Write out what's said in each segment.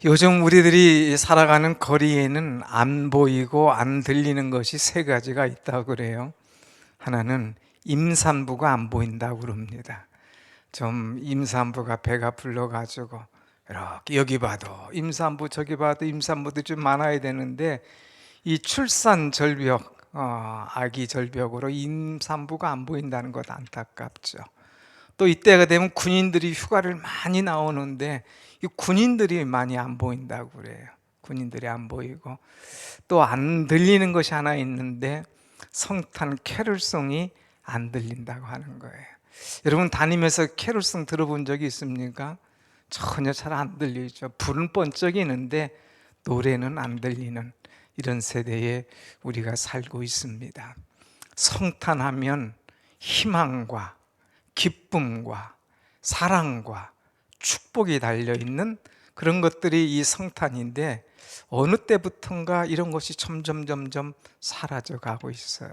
요즘 우리들이 살아가는 거리에는 안 보이고 안 들리는 것이 세 가지가 있다고 그래요. 하나는 임산부가 안 보인다고 그럽니다. 좀 임산부가 배가 불러가지고 이렇게 여기 봐도 임산부 저기 봐도 임산부도 좀 많아야 되는데 이 출산 절벽, 아기 절벽으로 임산부가 안 보인다는 것 안타깝죠. 또 이때가 되면 군인들이 휴가를 많이 나오는데 이 군인들이 많이 안 보인다고 그래요. 군인들이 안 보이고 또 안 들리는 것이 하나 있는데 성탄 캐롤송이 안 들린다고 하는 거예요. 여러분 다니면서 캐롤송 들어본 적이 있습니까? 전혀 잘 안 들리죠. 불은 번쩍이는데 노래는 안 들리는 이런 세대에 우리가 살고 있습니다. 성탄하면 희망과 기쁨과 사랑과 축복이 달려있는 그런 것들이 이 성탄인데 어느 때부턴가 이런 것이 점점 사라져가고 있어요.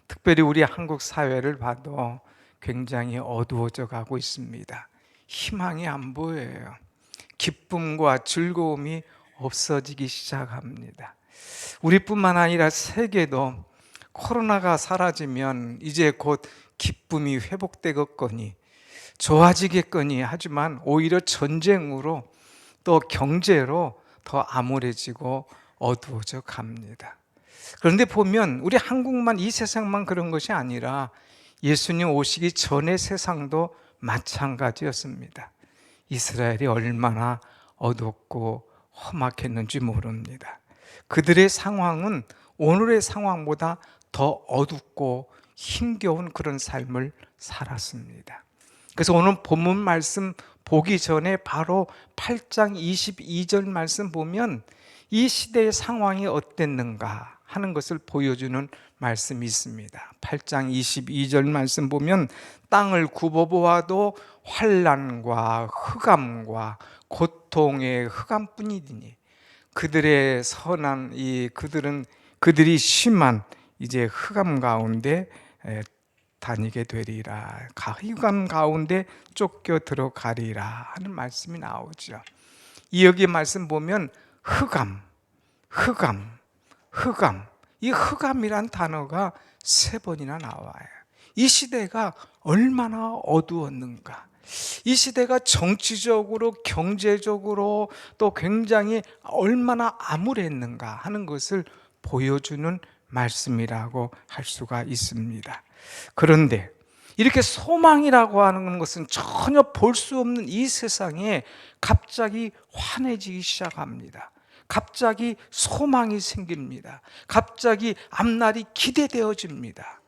특별히 우리 한국 사회를 봐도 굉장히 어두워져 가고 있습니다. 희망이 안 보여요. 기쁨과 즐거움이 없어지기 시작합니다. 우리뿐만 아니라 세계도 코로나가 사라지면 이제 곧 기쁨이 회복되겠거니 좋아지겠거니 하지만 오히려 전쟁으로 또 경제로 더 암울해지고 어두워져 갑니다. 그런데 보면 우리 한국만 이 세상만 그런 것이 아니라 예수님 오시기 전의 세상도 마찬가지였습니다. 이스라엘이 얼마나 어둡고 험악했는지 모릅니다. 그들의 상황은 오늘의 상황보다 더 어둡고 힘겨운 그런 삶을 살았습니다. 그래서 오늘 본문 말씀 보기 전에 바로 8장 22절 말씀 보면 이 시대의 상황이 어땠는가 하는 것을 보여주는 말씀이 있습니다. 8장 22절 말씀 보면 땅을 굽어보아도 환난과 흑암과 고통의 흑암뿐이니 그들의 선한 그들이 심한 이제 흑암 가운데 다니게 되리라. 흑암 가운데 쫓겨 들어가리라 하는 말씀이 나오죠. 여기 말씀 보면 흑암. 이 흑암이란 단어가 3번이나 나와요. 이 시대가 얼마나 어두웠는가. 이 시대가 정치적으로 경제적으로 또 굉장히 얼마나 암울했는가 하는 것을 보여주는 말씀이라고 할 수가 있습니다. 그런데 이렇게 소망이라고 하는 것은 전혀 볼 수 없는 이 세상에 갑자기 환해지기 시작합니다. 갑자기 소망이 생깁니다. 갑자기 앞날이 기대되어집니다.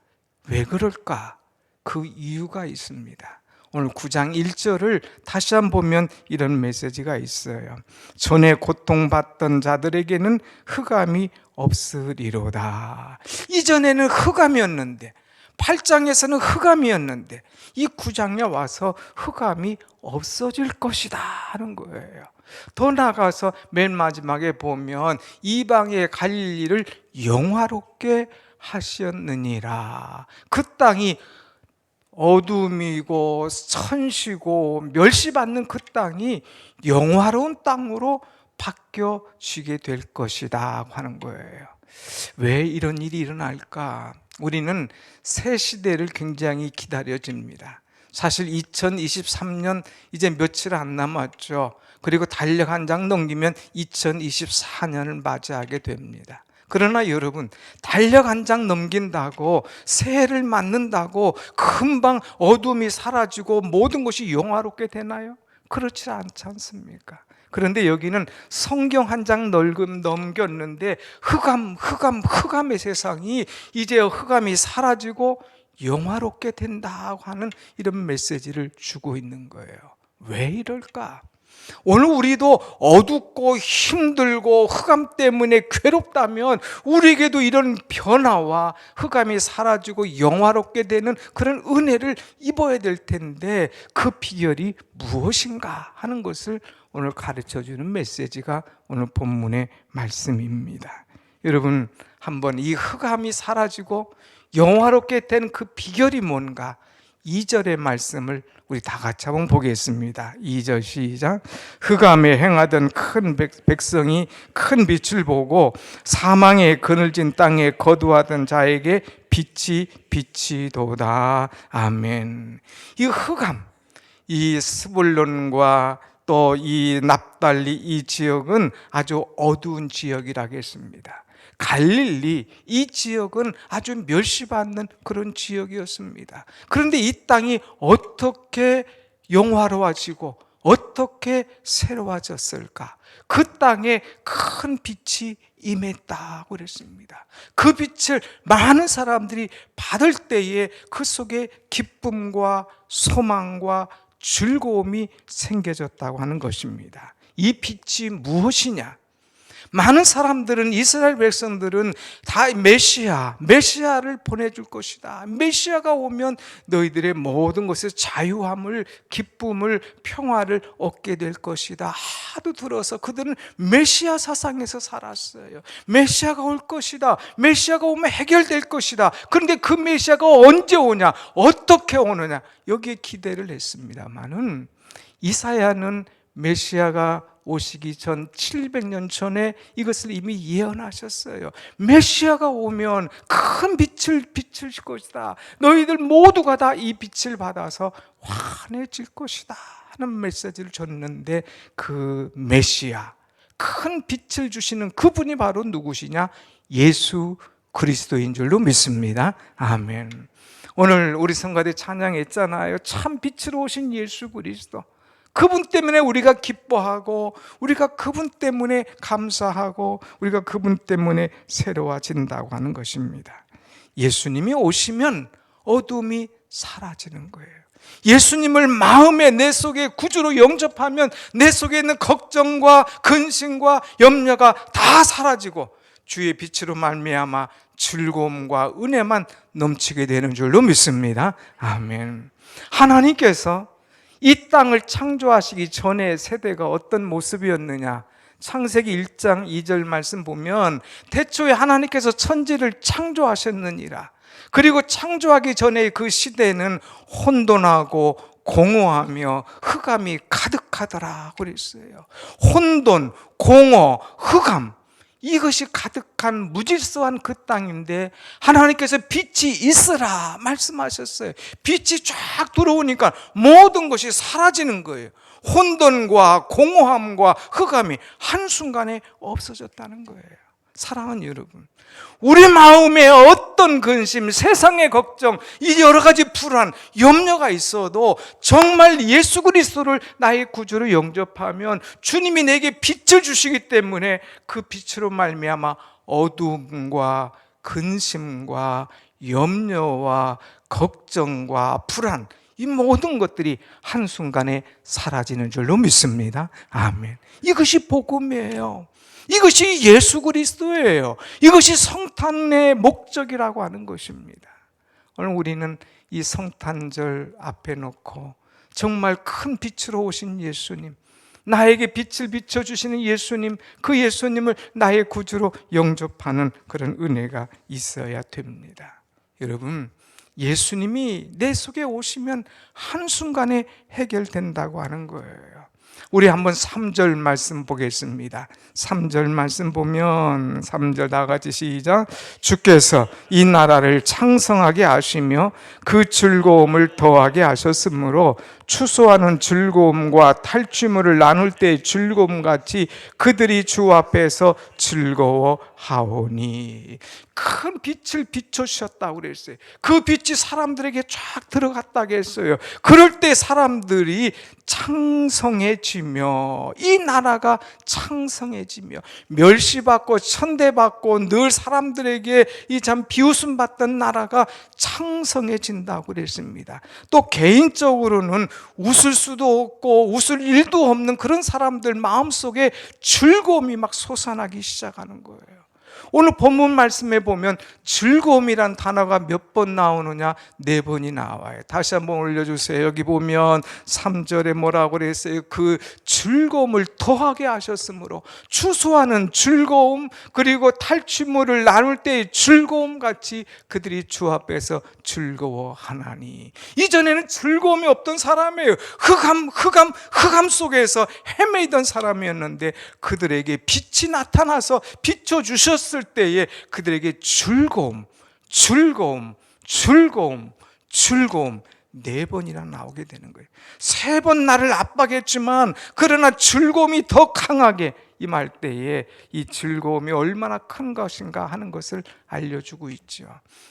왜 그럴까? 그 이유가 있습니다. 오늘 9장 1절을 다시 한번 보면 이런 메시지가 있어요. 전에 고통받던 자들에게는 흑암이 없으리로다. 이전에는 흑암이었는데 8장에서는 흑암이었는데 이 9장에 와서 흑암이 없어질 것이다 하는 거예요. 더 나아가서 맨 마지막에 보면 이방의 갈릴리를 영화롭게 하셨느니라. 그 땅이 어둠이고 천시고 멸시받는 그 땅이 영화로운 땅으로 바뀌어지게 될 것이다 하는 거예요. 왜 이런 일이 일어날까? 우리는 새 시대를 굉장히 기다려집니다. 사실 2023년 이제 며칠 안 남았죠. 그리고 달력 한 장 넘기면 2024년을 맞이하게 됩니다. 그러나 여러분, 달력 한 장 넘긴다고 새해를 맞는다고 금방 어둠이 사라지고 모든 것이 영화롭게 되나요? 그렇지 않지 않습니까? 그런데 여기는 성경 한 장 넘겼는데 흑암의 세상이 이제 흑암이 사라지고 영화롭게 된다고 하는 이런 메시지를 주고 있는 거예요. 왜 이럴까? 오늘 우리도 어둡고 힘들고 흑암 때문에 괴롭다면 우리에게도 이런 변화와 흑암이 사라지고 영화롭게 되는 그런 은혜를 입어야 될 텐데 그 비결이 무엇인가 하는 것을 오늘 가르쳐주는 메시지가 오늘 본문의 말씀입니다. 여러분, 한번 이 흑암이 사라지고 영화롭게 된 그 비결이 뭔가 2절의 말씀을 우리 다 같이 한번 보겠습니다. 2절 시작. 흑암에 행하던 큰 백성이 큰 빛을 보고 사망의 그늘진 땅에 거두하던 자에게 빛이 비치도다. 아멘. 이 흑암, 이 스불론과 또 이 납달리 이 지역은 아주 어두운 지역이라겠습니다. 갈릴리 이 지역은 아주 멸시받는 그런 지역이었습니다. 그런데 이 땅이 어떻게 영화로워지고 어떻게 새로워졌을까? 그 땅에 큰 빛이 임했다고 그랬습니다. 그 빛을 많은 사람들이 받을 때에 그 속에 기쁨과 소망과 즐거움이 생겨졌다고 하는 것입니다. 이 빛이 무엇이냐? 많은 사람들은, 이스라엘 백성들은 다 메시아를 보내줄 것이다. 메시아가 오면 너희들의 모든 것에서 자유함을, 기쁨을, 평화를 얻게 될 것이다 하도 들어서 그들은 메시아 사상에서 살았어요. 메시아가 올 것이다. 메시아가 오면 해결될 것이다. 그런데 그 메시아가 언제 오냐? 어떻게 오느냐? 여기에 기대를 했습니다마는 이사야는 메시아가 오시기 전 700년 전에 이것을 이미 예언하셨어요. 메시아가 오면 큰 빛을 비출 것이다. 너희들 모두가 다 이 빛을 받아서 환해질 것이다 하는 메시지를 줬는데, 그 메시아, 큰 빛을 주시는 그분이 바로 누구시냐? 예수 그리스도인 줄로 믿습니다. 아멘. 오늘 우리 성가대 찬양했잖아요. 참 빛으로 오신 예수 그리스도, 그분 때문에 우리가 기뻐하고, 우리가 그분 때문에 감사하고, 우리가 그분 때문에 새로워진다고 하는 것입니다. 예수님이 오시면 어둠이 사라지는 거예요. 예수님을 마음에 내 속에 구주로 영접하면 내 속에 있는 걱정과 근심과 염려가 다 사라지고 주의 빛으로 말미암아 즐거움과 은혜만 넘치게 되는 줄로 믿습니다. 아멘. 하나님께서 이 땅을 창조하시기 전에 세대가 어떤 모습이었느냐? 창세기 1장 2절 말씀 보면 태초에 하나님께서 천지를 창조하셨느니라. 그리고 창조하기 전에 그 시대는 혼돈하고 공허하며 흑암이 가득하더라 그랬어요. 혼돈, 공허, 흑암, 이것이 가득한 무질서한 그 땅인데 하나님께서 빛이 있으라 말씀하셨어요. 빛이 쫙 들어오니까 모든 것이 사라지는 거예요. 혼돈과 공허함과 흑암이 한순간에 없어졌다는 거예요. 사랑하는 여러분, 우리 마음에 어떤 근심, 세상의 걱정, 이 여러 가지 불안, 염려가 있어도 정말 예수 그리스도를 나의 구주로 영접하면 주님이 내게 빛을 주시기 때문에 그 빛으로 말미암아 어둠과 근심과 염려와 걱정과 불안, 이 모든 것들이 한순간에 사라지는 줄로 믿습니다. 아멘. 이것이 복음이에요. 이것이 예수 그리스도예요. 이것이 성탄의 목적이라고 하는 것입니다. 오늘 우리는 이 성탄절 앞에 놓고 정말 큰 빛으로 오신 예수님, 나에게 빛을 비춰주시는 예수님, 그 예수님을 나의 구주로 영접하는 그런 은혜가 있어야 됩니다. 여러분, 예수님이 내 속에 오시면 한순간에 해결된다고 하는 거예요. 우리 한번 3절 말씀 보겠습니다. 3절 말씀 보면 3절 다 같이 시작. 주께서 이 나라를 창성하게 하시며 그 즐거움을 더하게 하셨으므로 추수하는 즐거움과 탈취물을 나눌 때의 즐거움같이 그들이 주 앞에서 즐거워하오니. 큰 빛을 비춰주셨다고 그랬어요. 그 빛이 사람들에게 쫙 들어갔다고 했어요. 그럴 때 사람들이 창성해지며, 이 나라가 창성해지며, 멸시받고 천대받고 늘 사람들에게 이 참 비웃음 받던 나라가 창성해진다고 그랬습니다. 또 개인적으로는 웃을 수도 없고 웃을 일도 없는 그런 사람들 마음속에 즐거움이 막 솟아나기 시작하는 거예요. 오늘 본문 말씀에 보면 즐거움이란 단어가 몇 번 나오느냐? 4번이 나와요. 다시 한번 올려주세요. 여기 보면 3절에 뭐라고 그랬어요? 그 즐거움을 더하게 하셨으므로, 추수하는 즐거움, 그리고 탈취물을 나눌 때의 즐거움 같이 그들이 주 앞에서 즐거워하나니. 이전에는 즐거움이 없던 사람이에요. 흑암 속에서 헤매이던 사람이었는데 그들에게 빛이 나타나서 비춰주셨을 때에 그들에게 즐거움 4번이나 나오게 되는 거예요. 3번 나를 압박했지만 그러나 즐거움이 더 강하게 임할 때에 이 즐거움이 얼마나 큰 것인가 하는 것을 알려주고 있죠.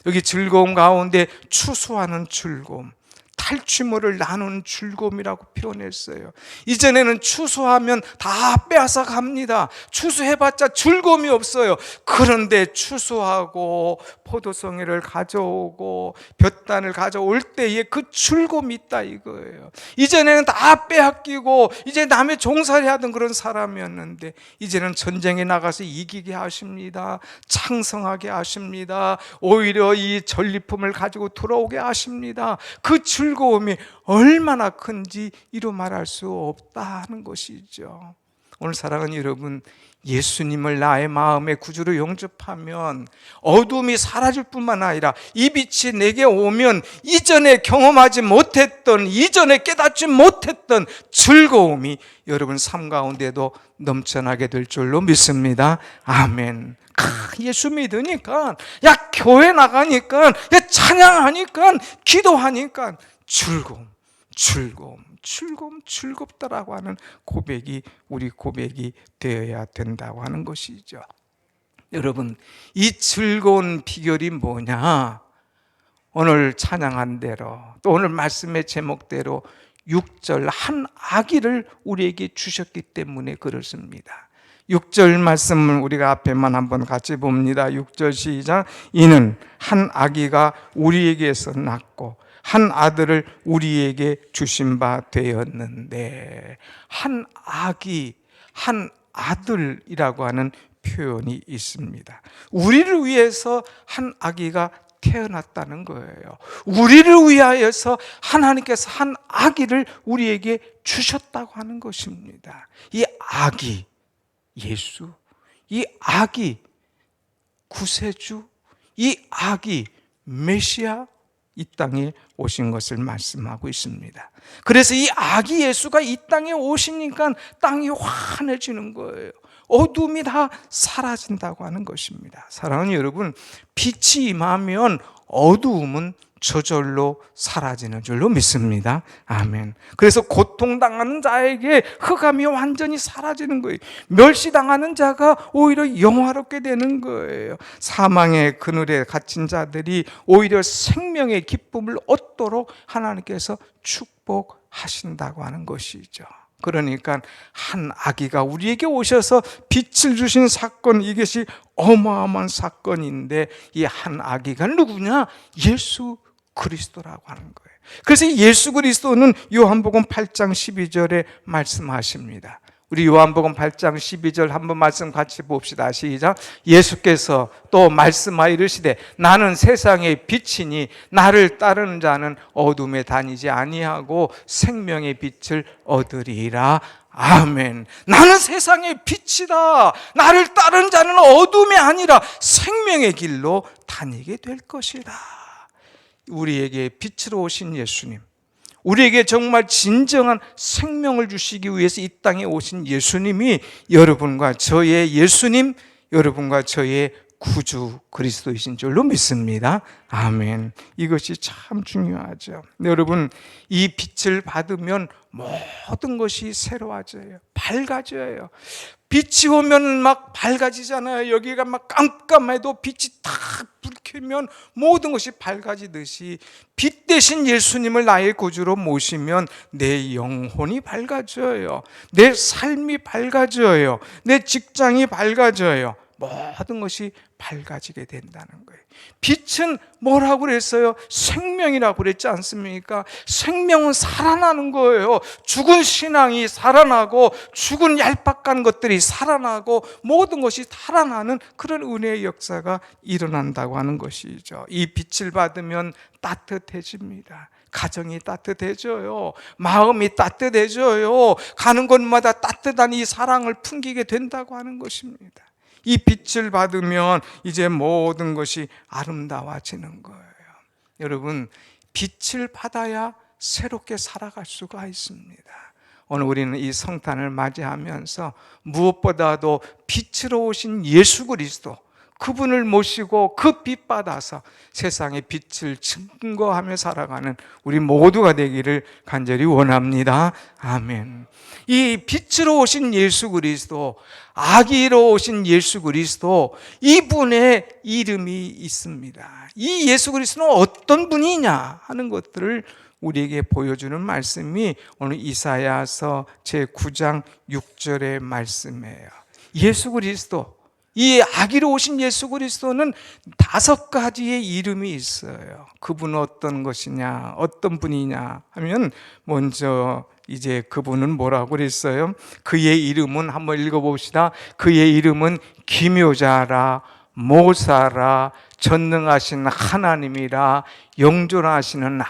여기 즐거움 가운데 추수하는 즐거움, 탈취물을 나누는 즐거움이라고 표현했어요. 이전에는 추수하면 다 빼앗아 갑니다. 추수해봤자 즐거움이 없어요. 그런데 추수하고 포도송이를 가져오고 볕단을 가져올 때에 그 즐거움이 있다 이거예요. 이전에는 다 빼앗기고 이제 남의 종살이 하던 그런 사람이었는데 이제는 전쟁에 나가서 이기게 하십니다. 창성하게 하십니다. 오히려 이 전리품을 가지고 돌아오게 하십니다. 그 즐거움이 얼마나 큰지 이루 말할 수 없다 하는 것이죠. 오늘 사랑하는 여러분, 예수님을 나의 마음의 구주로 영접하면 어둠이 사라질 뿐만 아니라 이 빛이 내게 오면 이전에 경험하지 못했던, 이전에 깨닫지 못했던 즐거움이 여러분 삶 가운데도 넘쳐나게 될 줄로 믿습니다. 아멘. 예수 믿으니까, 교회 나가니까, 찬양하니까, 기도하니까 즐겁다라고 하는 고백이 우리 고백이 되어야 된다고 하는 것이죠. 여러분, 이 즐거운 비결이 뭐냐? 오늘 찬양한 대로, 또 오늘 말씀의 제목대로 6절 한 아기를 우리에게 주셨기 때문에 그렇습니다. 6절 말씀을 우리가 앞에만 한번 같이 봅니다. 6절 시작. 이는 한 아기가 우리에게서 낳고 한 아들을 우리에게 주신 바 되었는데, 한 아기, 한 아들이라고 하는 표현이 있습니다. 우리를 위해서 한 아기가 태어났다는 거예요. 우리를 위하여서 하나님께서 한 아기를 우리에게 주셨다고 하는 것입니다. 이 아기, 예수, 이 아기, 구세주, 이 아기, 메시아, 이 땅에 오신 것을 말씀하고 있습니다. 그래서 이 아기 예수가 이 땅에 오시니까 땅이 환해지는 거예요. 어둠이 다 사라진다고 하는 것입니다. 사랑하는 여러분, 빛이 임하면 어두움은 저절로 사라지는 줄로 믿습니다. 아멘. 그래서 고통당하는 자에게 흑암이 완전히 사라지는 거예요. 멸시당하는 자가 오히려 영화롭게 되는 거예요. 사망의 그늘에 갇힌 자들이 오히려 생명의 기쁨을 얻도록 하나님께서 축복하신다고 하는 것이죠. 그러니까 한 아기가 우리에게 오셔서 빛을 주신 사건, 이것이 어마어마한 사건인데, 이 한 아기가 누구냐? 예수 그리스도라고 하는 거예요. 그래서 예수 그리스도는 요한복음 8장 12절에 말씀하십니다. 우리 요한복음 8장 12절 한번 말씀 같이 봅시다. 시작. 예수께서 또 말씀하여 이르시되 나는 세상의 빛이니 나를 따르는 자는 어둠에 다니지 아니하고 생명의 빛을 얻으리라. 아멘. 나는 세상의 빛이다. 나를 따르는 자는 어둠이 아니라 생명의 길로 다니게 될 것이다. 우리에게 빛으로 오신 예수님, 우리에게 정말 진정한 생명을 주시기 위해서 이 땅에 오신 예수님이 여러분과 저의 예수님, 여러분과 저의 구주 그리스도이신 줄로 믿습니다. 아멘. 이것이 참 중요하죠. 여러분, 이 빛을 받으면 모든 것이 새로워져요. 밝아져요. 빛이 오면 막 밝아지잖아요. 여기가 막 깜깜해도 빛이 딱 불켜면 모든 것이 밝아지듯이 빛 대신 예수님을 나의 구주로 모시면 내 영혼이 밝아져요. 내 삶이 밝아져요. 내 직장이 밝아져요. 모든 것이 밝아지게 된다는 거예요. 빛은 뭐라고 그랬어요? 생명이라고 그랬지 않습니까? 생명은 살아나는 거예요. 죽은 신앙이 살아나고 죽은 얄팍한 것들이 살아나고 모든 것이 살아나는 그런 은혜의 역사가 일어난다고 하는 것이죠. 이 빛을 받으면 따뜻해집니다. 가정이 따뜻해져요. 마음이 따뜻해져요. 가는 곳마다 따뜻한 이 사랑을 풍기게 된다고 하는 것입니다. 이 빛을 받으면 이제 모든 것이 아름다워지는 거예요. 여러분, 빛을 받아야 새롭게 살아갈 수가 있습니다. 오늘 우리는 이 성탄을 맞이하면서 무엇보다도 빛으로 오신 예수 그리스도, 그분을 모시고 그 빛 받아서 세상의 빛을 증거하며 살아가는 우리 모두가 되기를 간절히 원합니다. 아멘. 이 빛으로 오신 예수 그리스도, 아기로 오신 예수 그리스도, 이분의 이름이 있습니다. 이 예수 그리스도는 어떤 분이냐 하는 것들을 우리에게 보여주는 말씀이 오늘 이사야서 제9장 6절의 말씀이에요. 예수 그리스도, 이 아기로 오신 예수 그리스도는 5가지의 이름이 있어요. 그분은 어떤 것이냐, 어떤 분이냐 하면 먼저 이제 그분은 뭐라고 그랬어요? 그의 이름은 한번 읽어봅시다. 그의 이름은 기묘자라, 모사라, 전능하신 하나님이라, 영존하시는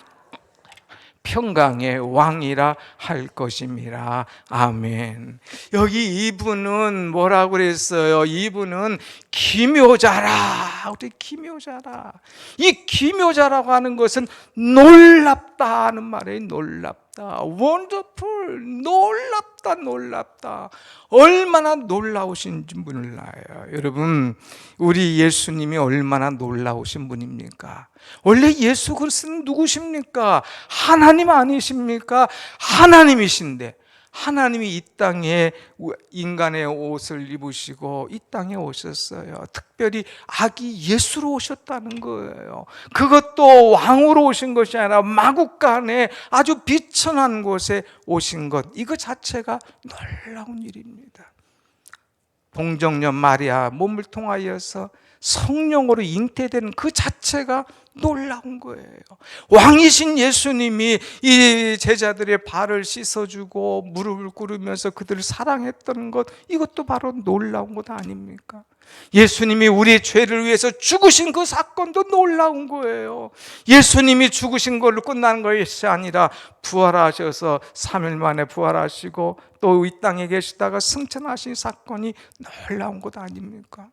평강의 왕이라 할 것임이라. 아멘. 여기 이분은 뭐라고 그랬어요? 이분은 기묘자라. 우리 기묘자라. 이 기묘자라고 하는 것은 놀랍다 하는 말이에요. 놀랍다. wonderful. 놀랍다. 얼마나 놀라우신 분을 알아요. 여러분, 우리 예수님이 얼마나 놀라우신 분입니까? 원래 예수 그리스도는 누구십니까? 하나님 아니십니까? 하나님이신데 하나님이 이 땅에 인간의 옷을 입으시고 이 땅에 오셨어요. 특별히 아기 예수로 오셨다는 거예요. 그것도 왕으로 오신 것이 아니라 마국간에 아주 비천한 곳에 오신 것, 이거 자체가 놀라운 일입니다. 동정녀 마리아 몸을 통하여서 성령으로 잉태되는 그 자체가 놀라운 거예요. 왕이신 예수님이 이 제자들의 발을 씻어주고 무릎을 꿇으면서 그들을 사랑했던 것, 이것도 바로 놀라운 것 아닙니까? 예수님이 우리의 죄를 위해서 죽으신 그 사건도 놀라운 거예요. 예수님이 죽으신 걸로 끝나는 것이 아니라 부활하셔서 3일 만에 부활하시고 또 이 땅에 계시다가 승천하신 사건이 놀라운 것 아닙니까?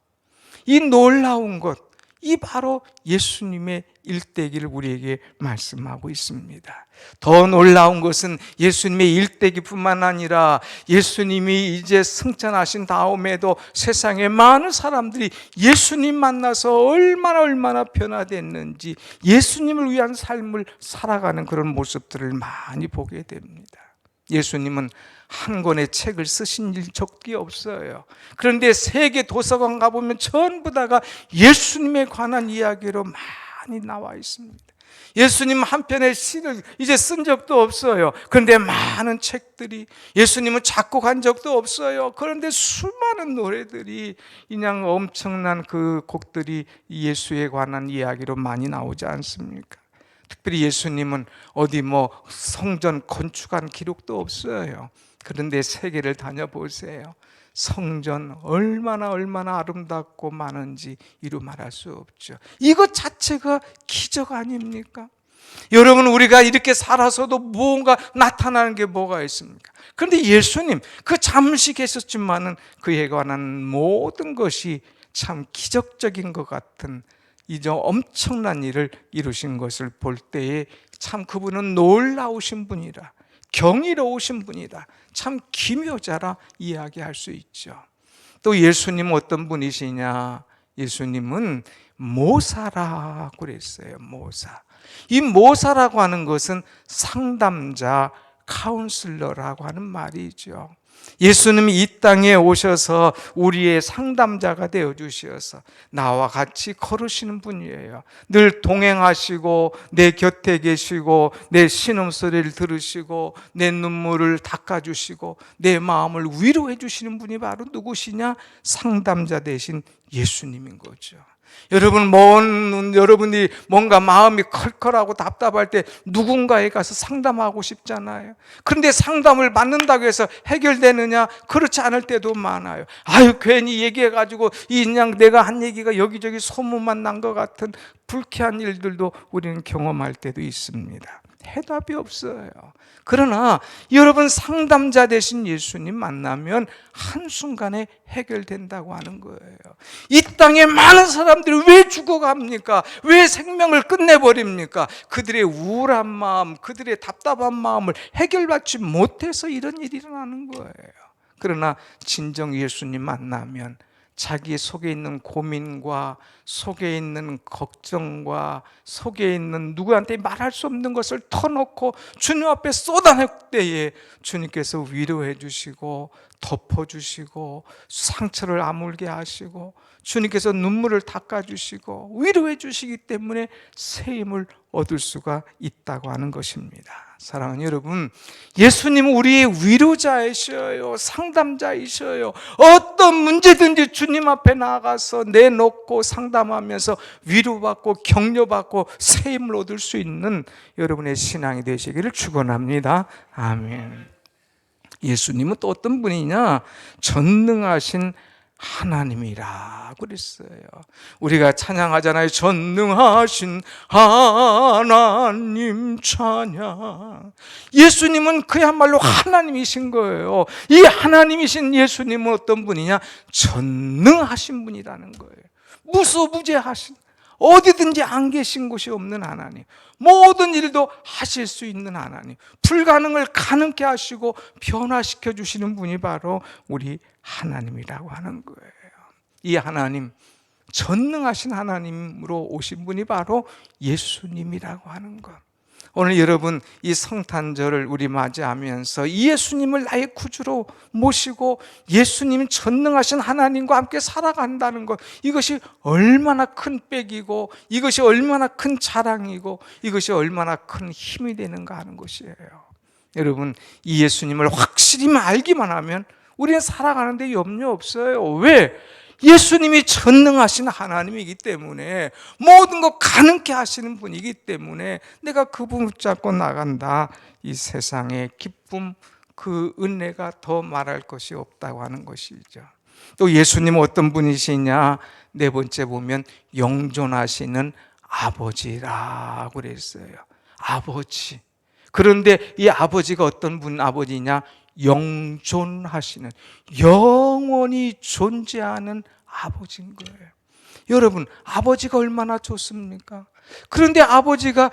이 놀라운 것, 이 바로 예수님의 일대기를 우리에게 말씀하고 있습니다. 더 놀라운 것은 예수님의 일대기뿐만 아니라 예수님이 이제 승천하신 다음에도 세상에 많은 사람들이 예수님 만나서 얼마나 변화됐는지 예수님을 위한 삶을 살아가는 그런 모습들을 많이 보게 됩니다. 예수님은 한 권의 책을 쓰신 적이 없어요. 그런데 세계 도서관 가보면 전부 다가 예수님에 관한 이야기로 많이 나와 있습니다. 예수님 한 편의 시를 이제 쓴 적도 없어요. 그런데 많은 책들이, 예수님은 작곡한 적도 없어요. 그런데 수많은 노래들이, 그냥 엄청난 그 곡들이 예수에 관한 이야기로 많이 나오지 않습니까? 특별히 예수님은 어디 성전 건축한 기록도 없어요. 그런데 세계를 다녀보세요. 성전 얼마나 아름답고 많은지 이루 말할 수 없죠. 이것 자체가 기적 아닙니까? 여러분, 우리가 이렇게 살아서도 무언가 나타나는 게 뭐가 있습니까? 그런데 예수님, 그 잠시 계셨지만은 그에 관한 모든 것이 참 기적적인 것 같은 이제 엄청난 일을 이루신 것을 볼 때에 참 그분은 놀라우신 분이라, 경이로우신 분이다, 참 기묘자라 이야기할 수 있죠. 또 예수님은 어떤 분이시냐? 예수님은 모사라고 그랬어요. 모사. 이 모사라고 하는 것은 상담자, 카운슬러라고 하는 말이죠. 예수님이 이 땅에 오셔서 우리의 상담자가 되어주셔서 나와 같이 걸으시는 분이에요. 늘 동행하시고 내 곁에 계시고 내 신음소리를 들으시고 내 눈물을 닦아주시고 내 마음을 위로해 주시는 분이 바로 누구시냐? 상담자 되신 예수님인 거죠. 여러분이 뭔가 마음이 컬컬하고 답답할 때 누군가에 가서 상담하고 싶잖아요. 그런데 상담을 받는다고 해서 해결되느냐? 그렇지 않을 때도 많아요. 괜히 얘기해가지고 그냥 내가 한 얘기가 여기저기 소문만 난 것 같은 불쾌한 일들도 우리는 경험할 때도 있습니다. 해답이 없어요. 그러나 여러분 상담자 되신 예수님 만나면 한순간에 해결된다고 하는 거예요. 이 땅에 많은 사람들이 왜 죽어갑니까? 왜 생명을 끝내버립니까? 그들의 우울한 마음, 그들의 답답한 마음을 해결받지 못해서 이런 일이 일어나는 거예요. 그러나 진정 예수님 만나면 자기 속에 있는 고민과 속에 있는 걱정과 속에 있는 누구한테 말할 수 없는 것을 터놓고 주님 앞에 쏟아낼 때에 주님께서 위로해 주시고 덮어주시고 상처를 아물게 하시고 주님께서 눈물을 닦아주시고 위로해 주시기 때문에 새 힘을 얻을 수가 있다고 하는 것입니다. 사랑하는 여러분, 예수님은 우리의 위로자이셔요. 상담자이셔요. 어떤 문제든지 주님 앞에 나가서 내놓고 상담하면서 위로받고 격려받고 새 힘을 얻을 수 있는 여러분의 신앙이 되시기를 축원합니다. 아멘. 예수님은 또 어떤 분이냐? 전능하신 하나님이라 그랬어요. 우리가 찬양하잖아요. 전능하신 하나님 찬양. 예수님은 그야말로 하나님이신 거예요. 이 하나님이신 예수님은 어떤 분이냐? 전능하신 분이라는 거예요. 무소부재하신, 어디든지 안 계신 곳이 없는 하나님, 모든 일도 하실 수 있는 하나님, 불가능을 가능케 하시고 변화시켜 주시는 분이 바로 우리 하나님이라고 하는 거예요. 이 하나님, 전능하신 하나님으로 오신 분이 바로 예수님이라고 하는 것. 오늘 여러분 이 성탄절을 우리 맞이하면서 이 예수님을 나의 구주로 모시고 예수님 전능하신 하나님과 함께 살아간다는 것, 이것이 얼마나 큰 백이고 이것이 얼마나 큰 자랑이고 이것이 얼마나 큰 힘이 되는가 하는 것이에요. 여러분, 이 예수님을 확실히 알기만 하면 우리는 살아가는데 염려 없어요. 왜? 예수님이 전능하신 하나님이기 때문에, 모든 것 가능케 하시는 분이기 때문에 내가 그분 붙잡고 나간다. 이 세상의 기쁨, 그 은혜가 더 말할 것이 없다고 하는 것이죠. 또 예수님은 어떤 분이시냐? 네 번째 보면 영존하시는 아버지라고 그랬어요. 아버지. 그런데 이 아버지가 어떤 분 아버지냐? 영존하시는, 영원히 존재하는 아버지인 거예요. 여러분, 아버지가 얼마나 좋습니까? 그런데 아버지가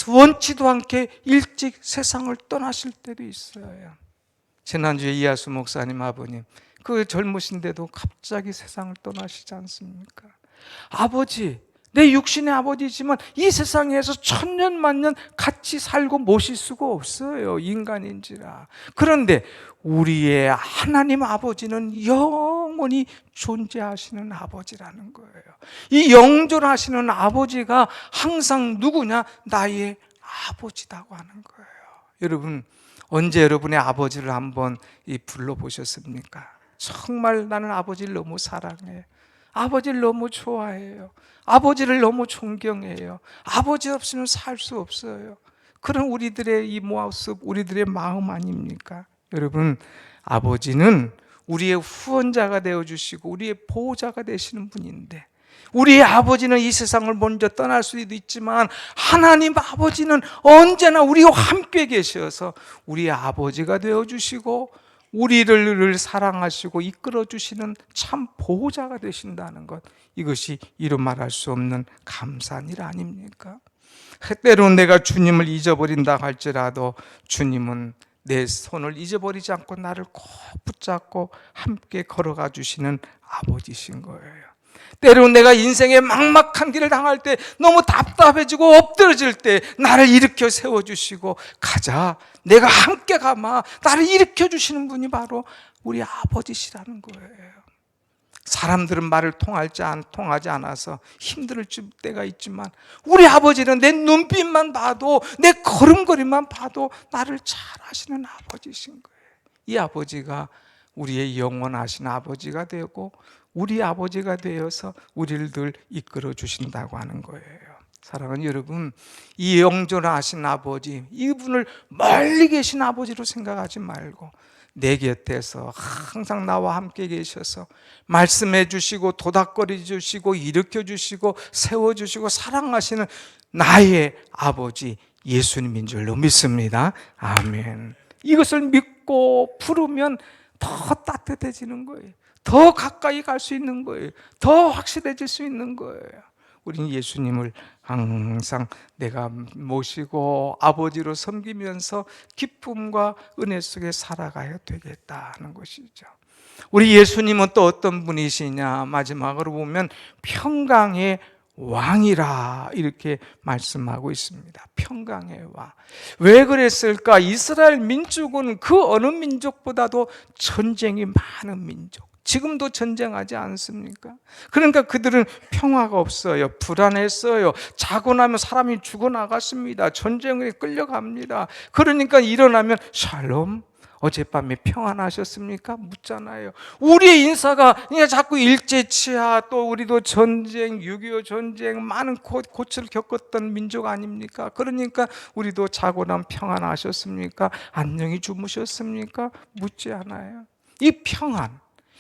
원치도 않게 일찍 세상을 떠나실 때도 있어요. 지난주에 이하수 목사님 아버님, 그 젊으신데도 갑자기 세상을 떠나시지 않습니까? 아버지, 내 육신의 아버지지만 이 세상에서 천년 만년 같이 살고 모실 수가 없어요. 인간인지라. 그런데 우리의 하나님 아버지는 영원히 존재하시는 아버지라는 거예요. 이 영존하시는 아버지가 항상 누구냐? 나의 아버지라고 하는 거예요. 여러분, 언제 여러분의 아버지를 한번 불러보셨습니까? 정말 나는 아버지를 너무 사랑해, 아버지를 너무 좋아해요, 아버지를 너무 존경해요, 아버지 없이는 살 수 없어요. 그런 우리들의 이 모습, 우리들의 마음 아닙니까? 여러분, 아버지는 우리의 후원자가 되어주시고 우리의 보호자가 되시는 분인데, 우리의 아버지는 이 세상을 먼저 떠날 수도 있지만 하나님 아버지는 언제나 우리와 함께 계셔서 우리의 아버지가 되어주시고 우리를 사랑하시고 이끌어주시는 참 보호자가 되신다는 것, 이것이 이루 말할 수 없는 감사한 일 아닙니까? 때로는 내가 주님을 잊어버린다 할지라도 주님은 내 손을 잊어버리지 않고 나를 꼭 붙잡고 함께 걸어가 주시는 아버지신 거예요. 때로는 내가 인생의 막막한 길을 당할 때, 너무 답답해지고 엎드러질 때 나를 일으켜 세워주시고, 가자, 내가 함께 가마, 나를 일으켜 주시는 분이 바로 우리 아버지시라는 거예요. 사람들은 말을 통하지 않아서 힘들 때가 있지만, 우리 아버지는 내 눈빛만 봐도, 내 걸음걸이만 봐도 나를 잘 아시는 아버지신 거예요. 이 아버지가 우리의 영원하신 아버지가 되고 우리 아버지가 되어서 우리를 늘 이끌어 주신다고 하는 거예요. 사랑하는 여러분, 이 영존하신 아버지, 이분을 멀리 계신 아버지로 생각하지 말고 내 곁에서 항상 나와 함께 계셔서 말씀해 주시고 도닥거리 주시고 일으켜 주시고 세워 주시고 사랑하시는 나의 아버지 예수님인 줄로 믿습니다. 아멘. 이것을 믿고 부르면 더 따뜻해지는 거예요. 더 가까이 갈 수 있는 거예요. 더 확실해질 수 있는 거예요. 우리는 예수님을 항상 내가 모시고 아버지로 섬기면서 기쁨과 은혜 속에 살아가야 되겠다는 것이죠. 우리 예수님은 또 어떤 분이시냐? 마지막으로 보면 평강의 왕이라 이렇게 말씀하고 있습니다. 평강의 왕. 왜 그랬을까? 이스라엘 민족은 그 어느 민족보다도 전쟁이 많은 민족. 지금도 전쟁하지 않습니까? 그러니까 그들은 평화가 없어요. 불안했어요. 자고 나면 사람이 죽어나갔습니다. 전쟁에 끌려갑니다. 그러니까 일어나면 샬롬, 어젯밤에 평안하셨습니까? 묻잖아요. 우리의 인사가 그냥 자꾸 일제치하, 또 우리도 전쟁, 6.25 전쟁, 많은 고초를 겪었던 민족 아닙니까? 그러니까 우리도 자고 나면 평안하셨습니까? 안녕히 주무셨습니까? 묻지 않아요.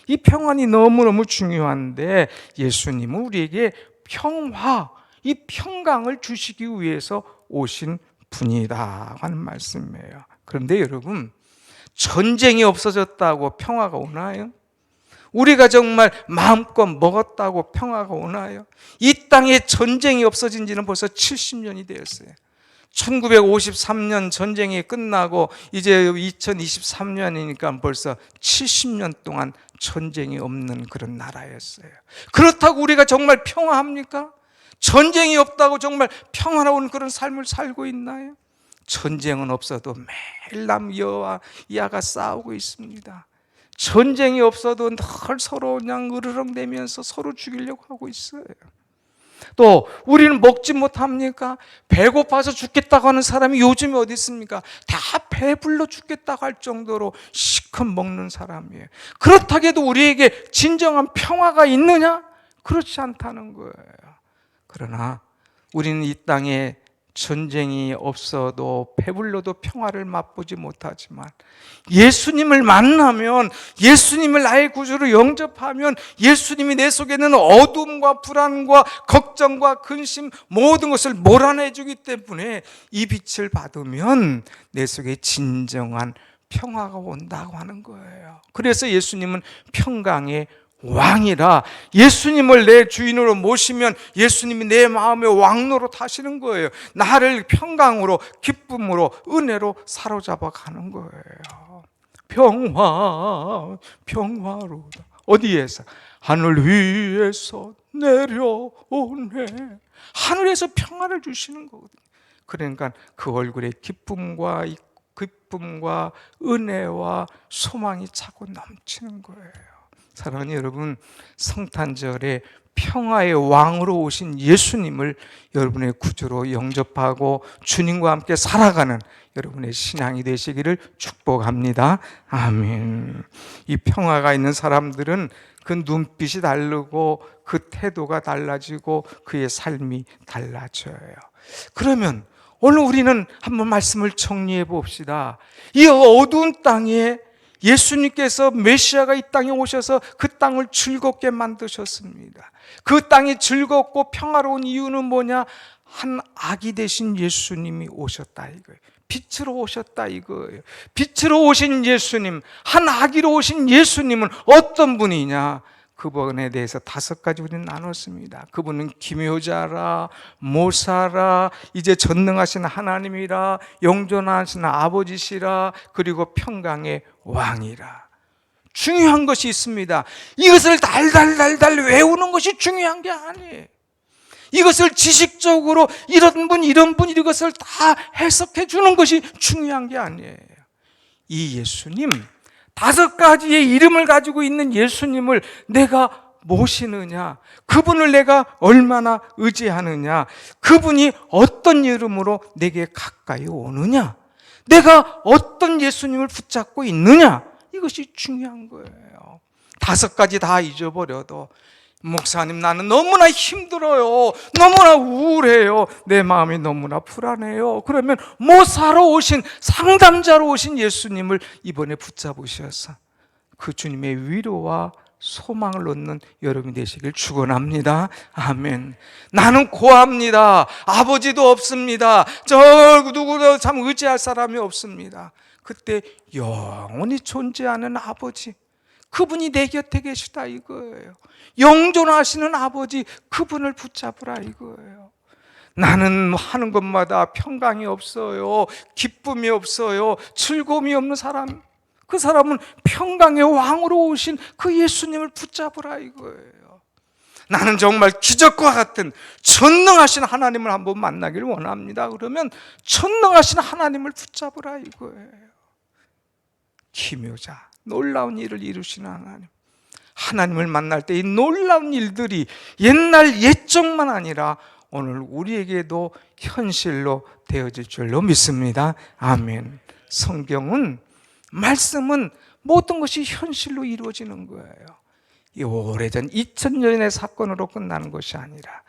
이 평안이 너무너무 중요한데, 예수님은 우리에게 평화, 이 평강을 주시기 위해서 오신 분이다 하는 말씀이에요. 그런데 여러분, 전쟁이 없어졌다고 평화가 오나요? 우리가 정말 마음껏 먹었다고 평화가 오나요? 이 땅에 전쟁이 없어진 지는 벌써 70년이 되었어요. 1953년 전쟁이 끝나고 이제 2023년이니까 벌써 70년 동안 전쟁이 없는 그런 나라였어요. 그렇다고 우리가 정말 평화합니까? 전쟁이 없다고 정말 평화로운 그런 삶을 살고 있나요? 전쟁은 없어도 매일 남여와 야가 싸우고 있습니다. 전쟁이 없어도 늘 서로 그냥 으르렁대면서 서로 죽이려고 하고 있어요. 또 우리는 먹지 못합니까? 배고파서 죽겠다고 하는 사람이 요즘에 어디 있습니까? 다 배불러 죽겠다고 할 정도로 실컷 먹는 사람이에요. 그렇다고 해도 우리에게 진정한 평화가 있느냐? 그렇지 않다는 거예요. 그러나 우리는 이 땅에 전쟁이 없어도 배불러도 평화를 맛보지 못하지만, 예수님을 만나면, 예수님을 나의 구주로 영접하면 예수님이 내 속에 있는 어둠과 불안과 걱정과 근심 모든 것을 몰아내 주기 때문에 이 빛을 받으면 내 속에 진정한 평화가 온다고 하는 거예요. 그래서 예수님은 평강의 왕이라, 예수님을 내 주인으로 모시면 예수님이 내 마음의 왕노로 타시는 거예요. 나를 평강으로, 기쁨으로, 은혜로 사로잡아 가는 거예요. 평화로다. 어디에서? 하늘 위에서 내려오네. 하늘에서 평화를 주시는 거거든요. 그러니까 그 얼굴에 기쁨과 은혜와 소망이 차고 넘치는 거예요. 사랑하는 여러분, 성탄절에 평화의 왕으로 오신 예수님을 여러분의 구주로 영접하고 주님과 함께 살아가는 여러분의 신앙이 되시기를 축복합니다. 아멘. 이 평화가 있는 사람들은 그 눈빛이 다르고 그 태도가 달라지고 그의 삶이 달라져요. 그러면 오늘 우리는 한번 말씀을 정리해 봅시다. 이 어두운 땅에 예수님께서 메시아가 이 땅에 오셔서 그 땅을 즐겁게 만드셨습니다. 그 땅이 즐겁고 평화로운 이유는 뭐냐? 한 아기 되신 예수님이 오셨다 이거예요. 빛으로 오셨다 이거예요. 빛으로 오신 예수님, 한 아기로 오신 예수님은 어떤 분이냐? 그분에 대해서 5가지 우리는 나눴습니다. 그분은 기묘자라, 모사라, 이제 전능하신 하나님이라, 영존하신 아버지시라, 그리고 평강의 왕이라. 중요한 것이 있습니다. 이것을 달달달달 외우는 것이 중요한 게 아니에요. 이것을 지식적으로 이런 분 이것을 다 해석해 주는 것이 중요한 게 아니에요. 이 예수님, 5가지의 이름을 가지고 있는 예수님을 내가 모시느냐, 그분을 내가 얼마나 의지하느냐, 그분이 어떤 이름으로 내게 가까이 오느냐, 내가 어떤 예수님을 붙잡고 있느냐, 이것이 중요한 거예요. 5가지 다 잊어버려도 목사님, 나는 너무나 힘들어요, 너무나 우울해요, 내 마음이 너무나 불안해요. 그러면 모사로 오신, 상담자로 오신 예수님을 이번에 붙잡으셔서 그 주님의 위로와 소망을 얻는 여러분이 되시길 축원합니다. 아멘. 나는 고합니다. 아버지도 없습니다. 저 누구도 참 의지할 사람이 없습니다. 그때 영원히 존재하는 아버지, 그분이 내 곁에 계시다 이거예요. 영존하시는 아버지, 그분을 붙잡으라 이거예요. 나는 하는 것마다 평강이 없어요, 기쁨이 없어요, 즐거움이 없는 사람, 그 사람은 평강의 왕으로 오신 그 예수님을 붙잡으라 이거예요. 나는 정말 기적과 같은 전능하신 하나님을 한번 만나기를 원합니다. 그러면 전능하신 하나님을 붙잡으라 이거예요. 기묘자, 놀라운 일을 이루시는 하나님, 하나님을 만날 때 이 놀라운 일들이 옛날 옛적만 아니라 오늘 우리에게도 현실로 되어질 줄로 믿습니다. 아멘. 성경은, 말씀은 모든 것이 현실로 이루어지는 거예요. 이 오래전 2000년의 사건으로 끝나는 것이 아니라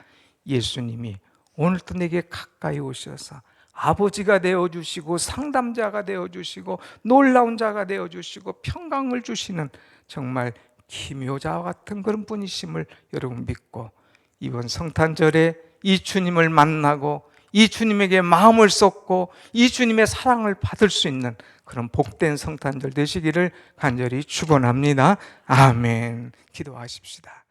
예수님이 오늘도 내게 가까이 오셔서 아버지가 되어주시고 상담자가 되어주시고 놀라운 자가 되어주시고 평강을 주시는 정말 기묘자와 같은 그런 분이심을 여러분 믿고, 이번 성탄절에 이 주님을 만나고 이 주님에게 마음을 쏟고 이 주님의 사랑을 받을 수 있는 그런 복된 성탄절 되시기를 간절히 축원합니다. 아멘. 기도하십시다.